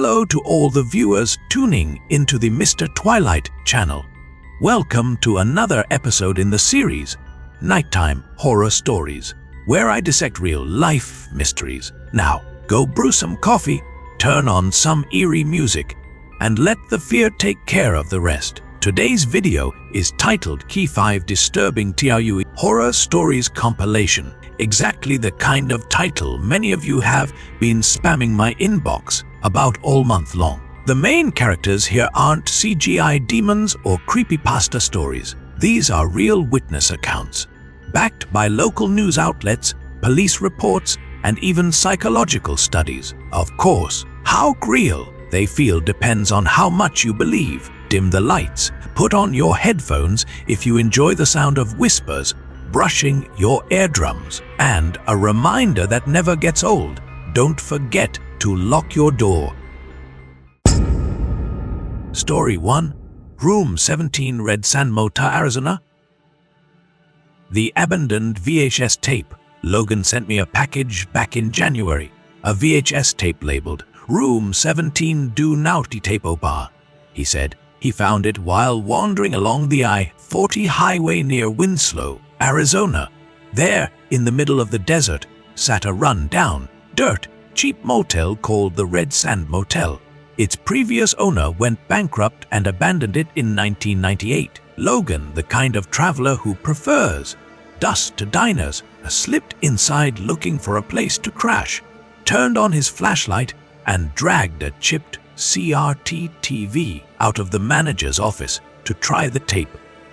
Hello to all the viewers tuning into the Mr. Twilight channel. Welcome to another episode in the series, Nighttime Horror Stories, where I dissect real-life mysteries. Now, go brew some coffee, turn on some eerie music, and let the fear take care of the rest. Today's video is titled Key 5 Disturbing TRUE Horror Stories Compilation. Exactly the kind of title many of you have been spamming my inbox about all month long. The main characters here aren't CGI demons or creepypasta stories. These are real witness accounts, backed by local news outlets, police reports, and even psychological studies. Of course, how real they feel depends on how much you believe. Dim the lights, put on your headphones if you enjoy the sound of whispers brushing your eardrums, and a reminder that never gets old: don't forget to lock your door. Story 1. Room 17, Red Sand Motel, Arizona. The abandoned VHS tape. Logan sent me a package back in January. A VHS tape labeled Room 17 Do Naughty Tape Opa. He said he found it while wandering along the I-40 highway near Winslow, Arizona. There, in the middle of the desert, sat a run-down, cheap motel called the Red Sand Motel. Its previous owner went bankrupt and abandoned it in 1998. Logan, the kind of traveler who prefers dust to diners, slipped inside looking for a place to crash, turned on his flashlight, and dragged a chipped CRT TV out of the manager's office to try the tape.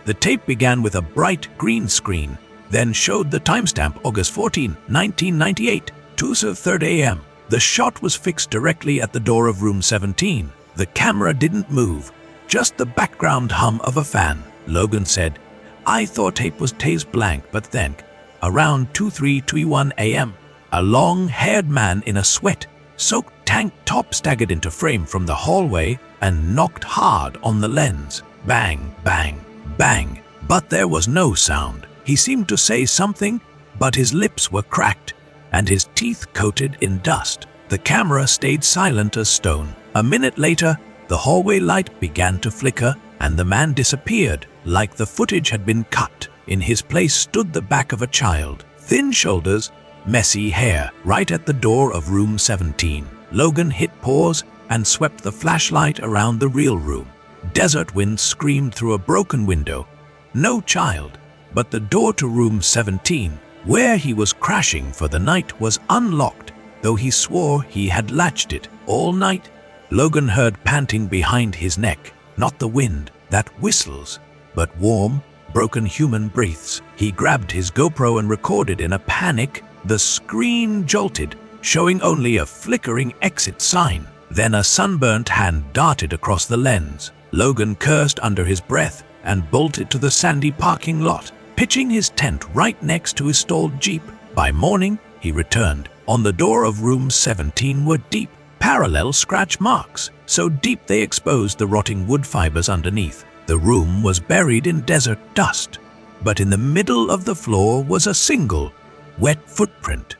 The tape began with a bright green screen, then showed the timestamp August 14, 1998, 2:30 a.m. The shot was fixed directly at the door of room 17. The camera didn't move, just the background hum of a fan. Logan said, "I thought tape was tased blank, but then, around 2:21 a.m., a long-haired man in a sweat-soaked tank top staggered into frame from the hallway and knocked hard on the lens. Bang, bang, bang, but there was no sound. He seemed to say something, but his lips were cracked and his teeth coated in dust. The camera stayed silent as stone. A minute later, the hallway light began to flicker and the man disappeared like the footage had been cut. In his place stood the back of a child, thin shoulders, messy hair, right at the door of room 17. Logan hit pause and swept the flashlight around the real room. Desert wind screamed through a broken window. No child, but the door to room 17, where he was crashing for the night, was unlocked, though he swore he had latched it all night. Logan heard panting behind his neck, not the wind that whistles, but warm, broken human breaths. He grabbed his GoPro and recorded in a panic. The screen jolted, showing only a flickering exit sign. Then a sunburnt hand darted across the lens. Logan cursed under his breath and bolted to the sandy parking lot, pitching his tent right next to his stalled Jeep. By morning, he returned. On the door of room 17 were deep, parallel scratch marks, so deep they exposed the rotting wood fibers underneath. The room was buried in desert dust, but in the middle of the floor was a single, wet footprint.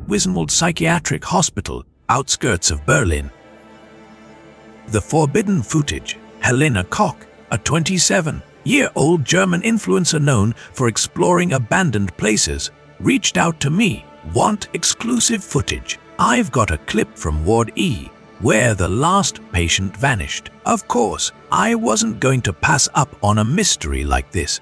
Wissenwald Psychiatric Hospital, outskirts of Berlin. The forbidden footage. Helena Koch, a 27-year-old German influencer known for exploring abandoned places, reached out to me. "Want exclusive footage? I've got a clip from Ward E, where the last patient vanished." Of course, I wasn't going to pass up on a mystery like this.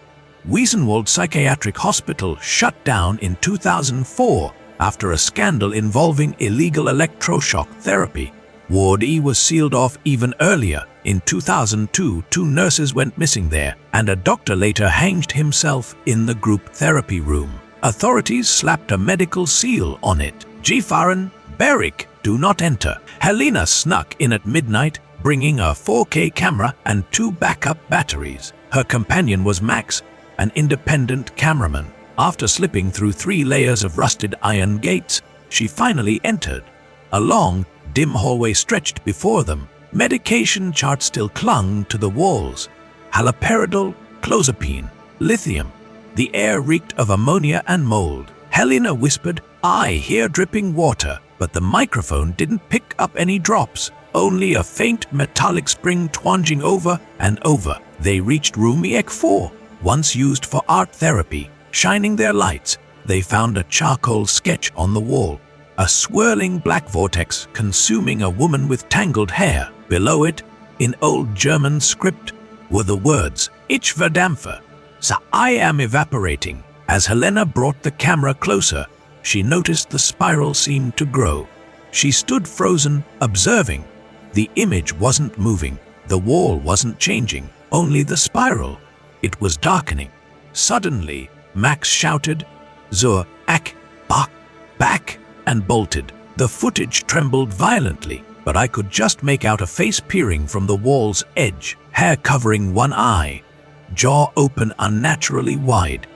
Wissenwald Psychiatric Hospital shut down in 2004 after a scandal involving illegal electroshock therapy. Ward E was sealed off even earlier. In 2002, 2 nurses went missing there, and a doctor later hanged himself in the group therapy room. Authorities slapped a medical seal on it. Gefahren Bereich, do not enter. Helena snuck in at midnight, bringing a 4K camera and 2 backup batteries. Her companion was Max, an independent cameraman. After slipping through 3 layers of rusted iron gates, she finally entered. A long, dim hallway stretched before them. Medication charts still clung to the walls. Haloperidol, clozapine, lithium. The air reeked of ammonia and mold. Helena whispered, "I hear dripping water." but the microphone didn't pick up any drops, only a faint metallic spring twanging over and over. They reached room EX4, once used for art therapy. Shining their lights, they found a charcoal sketch on the wall, a swirling black vortex consuming a woman with tangled hair. Below it, in old German script, were the words, "Ich verdampfe," so I am evaporating. As Helena brought the camera closer, she noticed the spiral seemed to grow. She stood frozen, observing. The image wasn't moving, the wall wasn't changing, only the spiral. It was darkening. Suddenly, Max shouted, "Zur, Ak, Bach, back," and bolted. The footage trembled violently, but I could just make out a face peering from the wall's edge, hair covering one eye, jaw open unnaturally wide.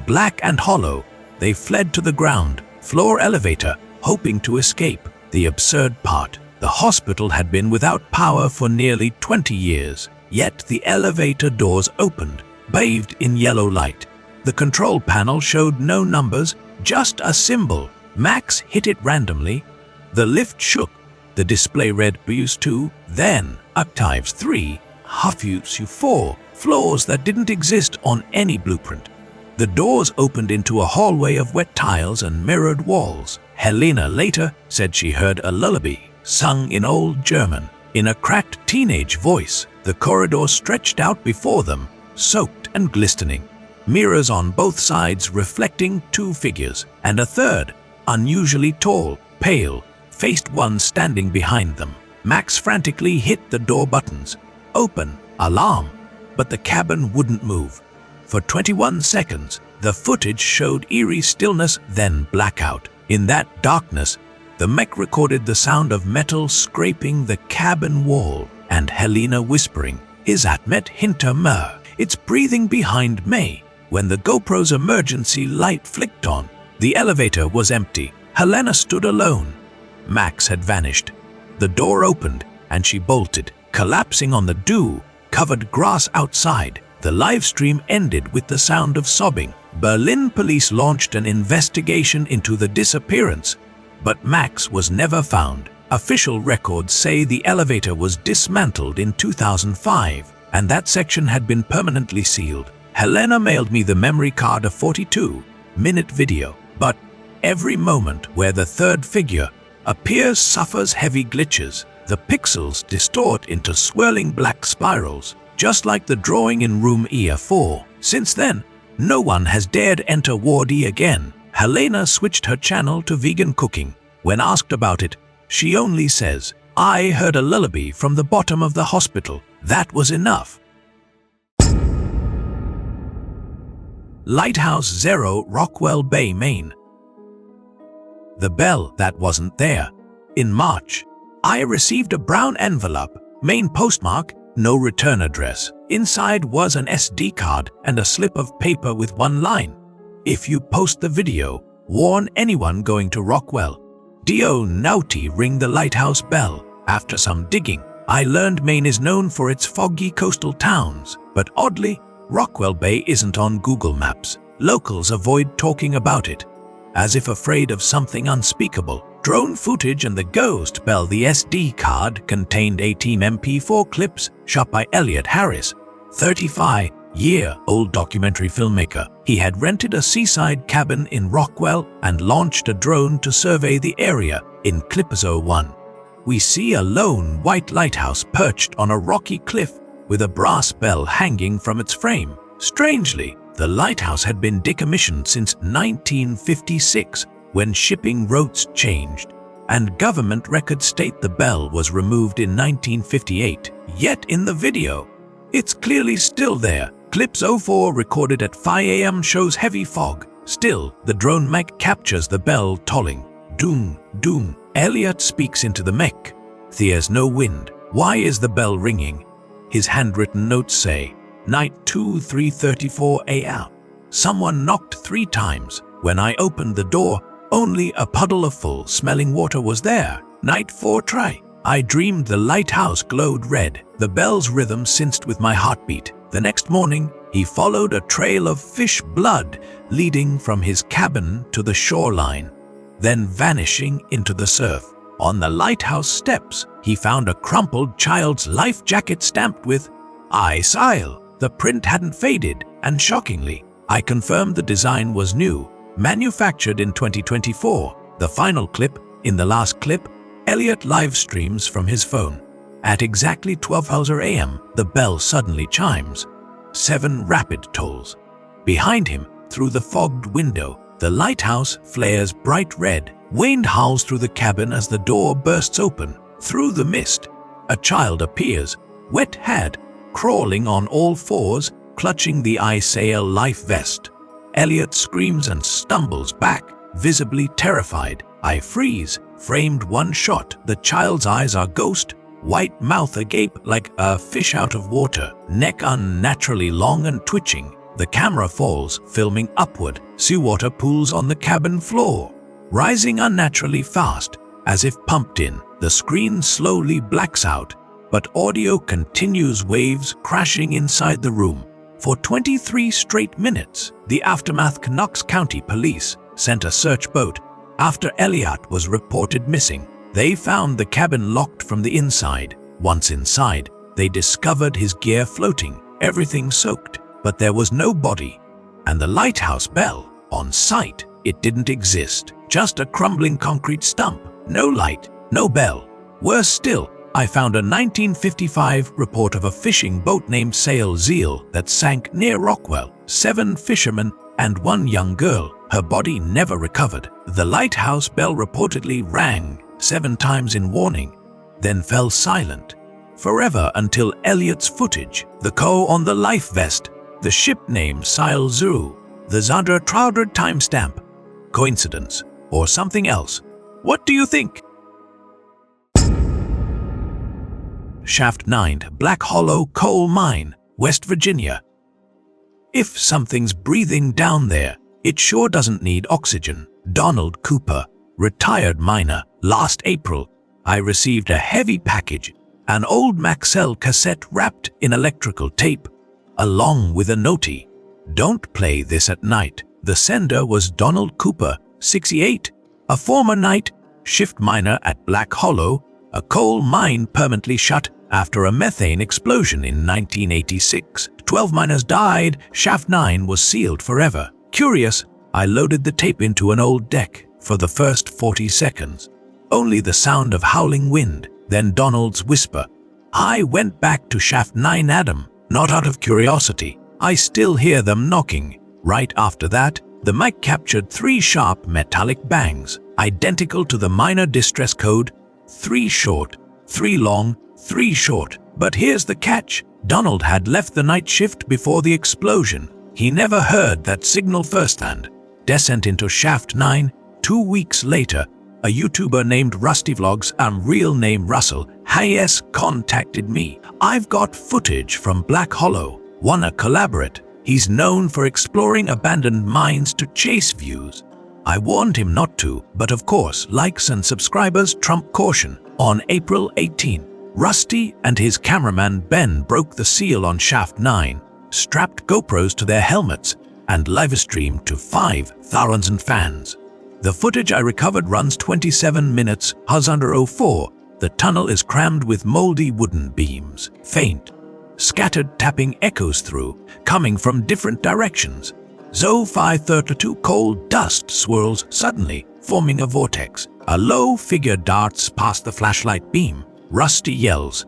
Black and hollow, they fled to the ground, floor elevator, hoping to escape. The absurd part, the hospital had been without power for nearly 20 years, yet the elevator doors opened, bathed in yellow light. The control panel showed no numbers, just a symbol. Max hit it randomly. The lift shook. The display read BUS 2, then Octaves 3, HUFUS 4, floors that didn't exist on any blueprint. The doors opened into a hallway of wet tiles and mirrored walls. Helena later said she heard a lullaby, sung in old German. In a cracked teenage voice, the corridor stretched out before them, soaked and glistening. Mirrors on both sides reflecting two figures, and a third, unusually tall, pale, faced one standing behind them. Max frantically hit the door buttons. Open, alarm, but the cabin wouldn't move. For 21 seconds, the footage showed eerie stillness, then blackout. In that darkness, the mech recorded the sound of metal scraping the cabin wall and Helena whispering, "Is Atmet hinter mir?" It's breathing behind May. When the GoPro's emergency light flicked on, the elevator was empty. Helena stood alone. Max had vanished. The door opened and she bolted, collapsing on the dew-covered grass outside. The live stream ended with the sound of sobbing. Berlin police launched an investigation into the disappearance, but Max was never found. Official records say the elevator was dismantled in 2005, and that section had been permanently sealed. Helena mailed me the memory card, a 42-minute video, but every moment where the third figure appears suffers heavy glitches. The pixels distort into swirling black spirals, just like the drawing in room ER4. Since then, no one has dared enter Ward E again. Helena switched her channel to vegan cooking. When asked about it, she only says, "I heard a lullaby from the bottom of the hospital. That was enough." Lighthouse Zero, Rockwell Bay, Maine. The bell that wasn't there. In March, I received a brown envelope, Maine postmark, no return address. Inside was an SD card and a slip of paper with one line. "If you post the video, warn anyone going to Rockwell. Do naughty, ring the lighthouse bell." After some digging, I learned Maine is known for its foggy coastal towns, but oddly, Rockwell Bay isn't on Google Maps. Locals avoid talking about it, as if afraid of something unspeakable. Drone footage and the ghost bell. The SD card contained 18 MP4 clips shot by Elliot Harris, 35-year-old documentary filmmaker. He had rented a seaside cabin in Rockwell and launched a drone to survey the area. In Clip 01, we see a lone white lighthouse perched on a rocky cliff with a brass bell hanging from its frame. Strangely, the lighthouse had been decommissioned since 1956, when shipping routes changed, and government records state the bell was removed in 1958. Yet in the video, it's clearly still there. Clips 04 recorded at 5 a.m. shows heavy fog. Still, the drone mech captures the bell tolling. Doom, doom. Elliot speaks into the mech. "There's no wind. Why is the bell ringing?" His handwritten notes say, "Night 2, 3:34 a.m. Someone knocked 3 times. When I opened the door, only a puddle of full-smelling water was there. Night 4 try. I dreamed the lighthouse glowed red. The bell's rhythm synced with my heartbeat. The next morning, he followed a trail of fish blood leading from his cabin to the shoreline. then vanishing into the surf. On the lighthouse steps, he found a crumpled child's life jacket stamped with "I Sile." The print hadn't faded, and shockingly, I confirmed the design was new, manufactured in 2024. The final clip, in the last clip, Elliot live streams from his phone. At exactly 12:00 a.m., the bell suddenly chimes. 7 rapid tolls. Behind him, through the fogged window, the lighthouse flares bright red. Wind howls through the cabin as the door bursts open. Through the mist, a child appears, wet-haired, crawling on all fours, clutching the I-Sail life vest. Elliot screams and stumbles back, visibly terrified. I freeze, framed one shot. The child's eyes are ghost, white mouth agape like a fish out of water, neck unnaturally long and twitching. The camera falls, filming upward. Seawater pools on the cabin floor, rising unnaturally fast, as if pumped in. The screen slowly blacks out, but audio continues, waves crashing inside the room. For 23 straight minutes, the aftermath. Knox County Police sent a search boat after Elliot was reported missing. They found the cabin locked from the inside. Once inside, they discovered his gear floating, everything soaked, but there was no body. And the lighthouse bell, on site, it didn't exist. Just a crumbling concrete stump. No light, no bell. Worse still, I found a 1955 report of a fishing boat named Sail Zeal that sank near Rockwell. 7 fishermen and 1 young girl. Her body never recovered. The lighthouse bell reportedly rang 7 times in warning, then fell silent forever until Elliot's footage. The co on the life vest, the ship name Sail Zeal, the Zadra Trowder timestamp. Coincidence or something else? What do you think? Shaft 9, Black Hollow Coal Mine, West Virginia. If something's breathing down there, it sure doesn't need oxygen. Donald Cooper, retired miner. Last April, I received a heavy package, an old Maxell cassette wrapped in electrical tape, along with a notie. Don't play this at night. The sender was Donald Cooper, 68, a former night shift miner at Black Hollow, a coal mine permanently shut after a methane explosion in 1986. 12 miners died. Shaft 9 was sealed forever. Curious, I loaded the tape into an old deck. For the first 40 seconds, only the sound of howling wind, then Donald's whisper. I went back to Shaft 9 Adam, not out of curiosity. I still hear them knocking. Right after that, the mic captured 3 sharp metallic bangs, identical to the miner distress code. 3 short, 3 long, 3 short. But here's the catch. Donald had left the night shift before the explosion. He never heard that signal firsthand. Descent into Shaft 9. 2 weeks later, a YouTuber named Rusty Vlogs, real name Russell, Hayes, contacted me. I've got footage from Black Hollow. Wanna collaborate? He's known for exploring abandoned mines to chase views. I warned him not to, but of course, likes and subscribers trump caution. On April 18, Rusty and his cameraman Ben broke the seal on Shaft 9, strapped GoPros to their helmets, and livestreamed to 5,000 fans. The footage I recovered runs 27 minutes, Huz under 04. The tunnel is crammed with moldy wooden beams. Faint, scattered tapping echoes through, coming from different directions. Zo 532 cold dust swirls suddenly, forming a vortex. A low figure darts past the flashlight beam. Rusty yells,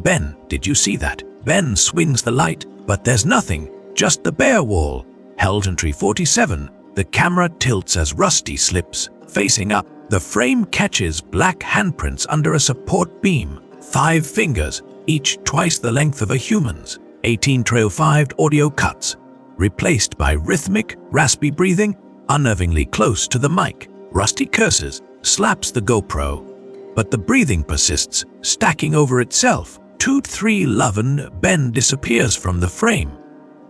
Ben, did you see that? Ben swings the light, but there's nothing, just the bare wall. Held entry 47. The camera tilts as Rusty slips, facing up. The frame catches black handprints under a support beam. 5 fingers, each twice the length of a human's. 18 trail 5 audio cuts, replaced by rhythmic, raspy breathing, unnervingly close to the mic. Rusty curses, slaps the GoPro, but the breathing persists, stacking over itself. 2-3-11, Ben disappears from the frame.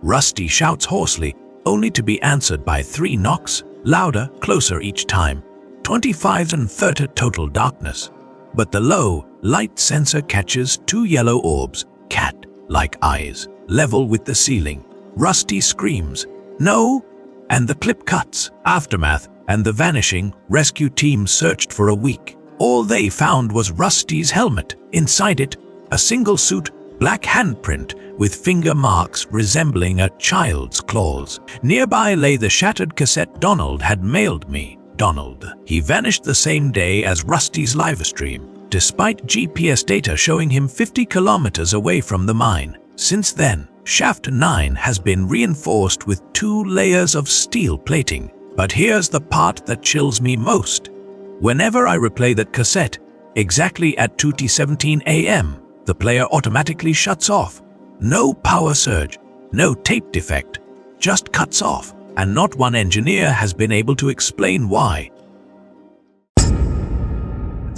Rusty shouts hoarsely, only to be answered by 3 knocks, louder, closer each time. 25 and 30 total darkness. But the low light sensor catches 2 yellow orbs, cat-like eyes, level with the ceiling. Rusty screams, "No!" and the clip cuts. Aftermath. and the vanishing rescue team searched for a week. All they found was Rusty's helmet. Inside it, a single suit, black handprint with finger marks resembling a child's claws. Nearby lay the shattered cassette Donald had mailed me. Donald. He vanished the same day as Rusty's live stream, despite GPS data showing him 50 kilometers away from the mine. Since then, Shaft 9 has been reinforced with 2 layers of steel plating. But here's the part that chills me most. Whenever I replay that cassette, exactly at 2:17 a.m., the player automatically shuts off. No power surge, no tape defect, just cuts off, and not one engineer has been able to explain why.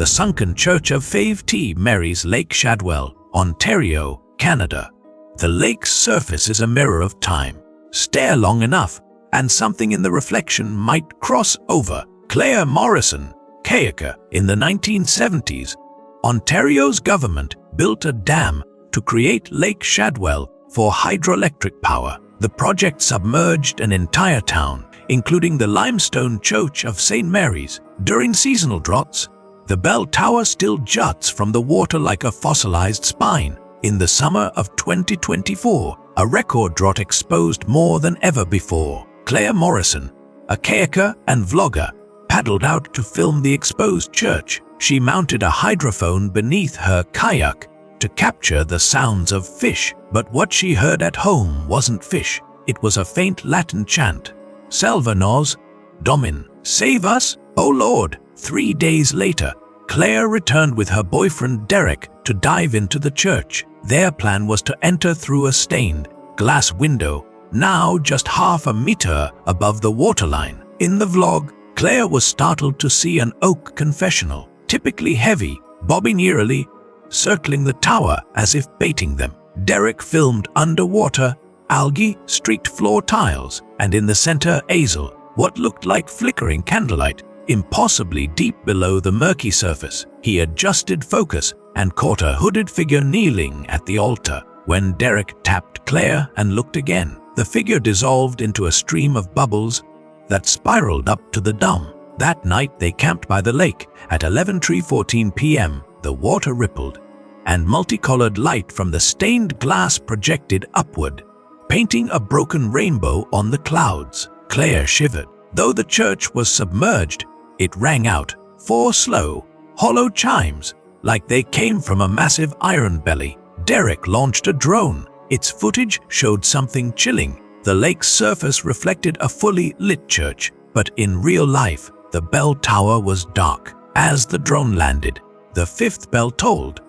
The sunken church of Fave T. Mary's Lake Shadwell, Ontario, Canada. The lake's surface is a mirror of time. Stare long enough, and something in the reflection might cross over. Claire Morrison, Kayaker. In the 1970s, Ontario's government built a dam to create Lake Shadwell for hydroelectric power. The project submerged an entire town, including the limestone church of St. Mary's. During seasonal droughts, the bell tower still juts from the water like a fossilized spine. In the summer of 2024, a record drought exposed more than ever before. Claire Morrison, a kayaker and vlogger, paddled out to film the exposed church. She mounted a hydrophone beneath her kayak to capture the sounds of fish. But what she heard at home wasn't fish. It was a faint Latin chant. Salva nos, Domin, save us, O Lord. 3 days later, Claire returned with her boyfriend Derek to dive into the church. Their plan was to enter through a stained glass window, now just half a meter above the waterline. In the vlog, Claire was startled to see an oak confessional, typically heavy, bobbing eerily, circling the tower as if baiting them. Derek filmed underwater, algae, streaked floor tiles, and in the center Azel, what looked like flickering candlelight, impossibly deep below the murky surface. He adjusted focus and caught a hooded figure kneeling at the altar. When Derek tapped Claire and looked again, the figure dissolved into a stream of bubbles that spiraled up to the dome. That night they camped by the lake. At 11:14 p.m., the water rippled, and multicolored light from the stained glass projected upward, painting a broken rainbow on the clouds. Claire shivered. Though the church was submerged, it rang out 4 slow, hollow chimes, like they came from a massive iron belly. Derek launched a drone. Its footage showed something chilling. The lake's surface reflected a fully lit church, but in real life, the bell tower was dark. As the drone landed, the 5th bell tolled.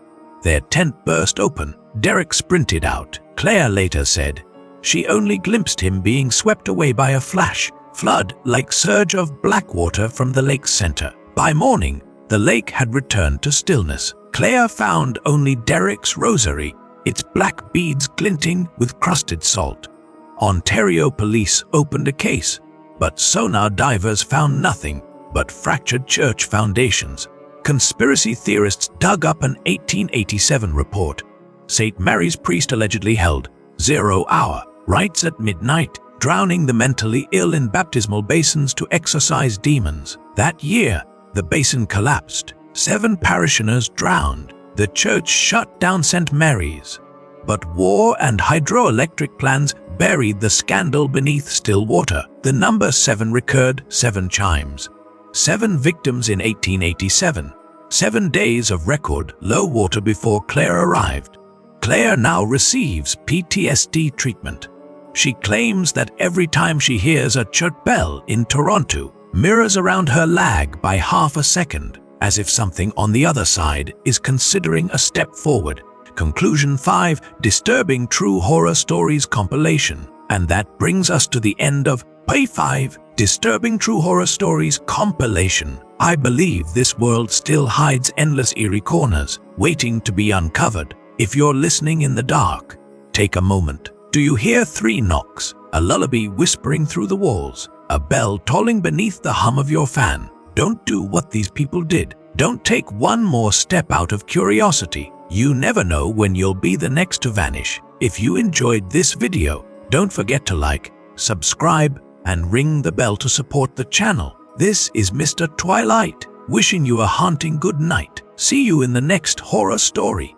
Their tent burst open. Derek sprinted out. Claire later said she only glimpsed him being swept away by a flash, flood-like surge of black water from the lake's center. By morning, the lake had returned to stillness. Claire found only Derek's rosary, its black beads glinting with crusted salt. Ontario police opened a case, but sonar divers found nothing but fractured church foundations. Conspiracy theorists dug up an 1887 report. St. Mary's priest allegedly held 0-hour rites at midnight, drowning the mentally ill in baptismal basins to exorcise demons. That year, the basin collapsed. 7 parishioners drowned. The church shut down St. Mary's. But war and hydroelectric plans buried the scandal beneath still water. The number 7 recurred 7 chimes. 7 victims in 1887. 7 days of record low water before Claire arrived. Claire now receives PTSD treatment. She claims that every time she hears a church bell in Toronto, mirrors around her lag by half a second, as if something on the other side is considering a step forward. Conclusion 5, Disturbing True Horror Stories Compilation. And that brings us to the end of Pay 5, Disturbing True Horror Stories Compilation. I believe this world still hides endless eerie corners, waiting to be uncovered. If you're listening in the dark, take a moment. Do you hear 3 knocks, a lullaby whispering through the walls, a bell tolling beneath the hum of your fan? Don't do what these people did. Don't take one more step out of curiosity. You never know when you'll be the next to vanish. If you enjoyed this video, don't forget to like, subscribe, and ring the bell to support the channel. This is Mr. Twilight, wishing you a haunting good night. See you in the next horror story.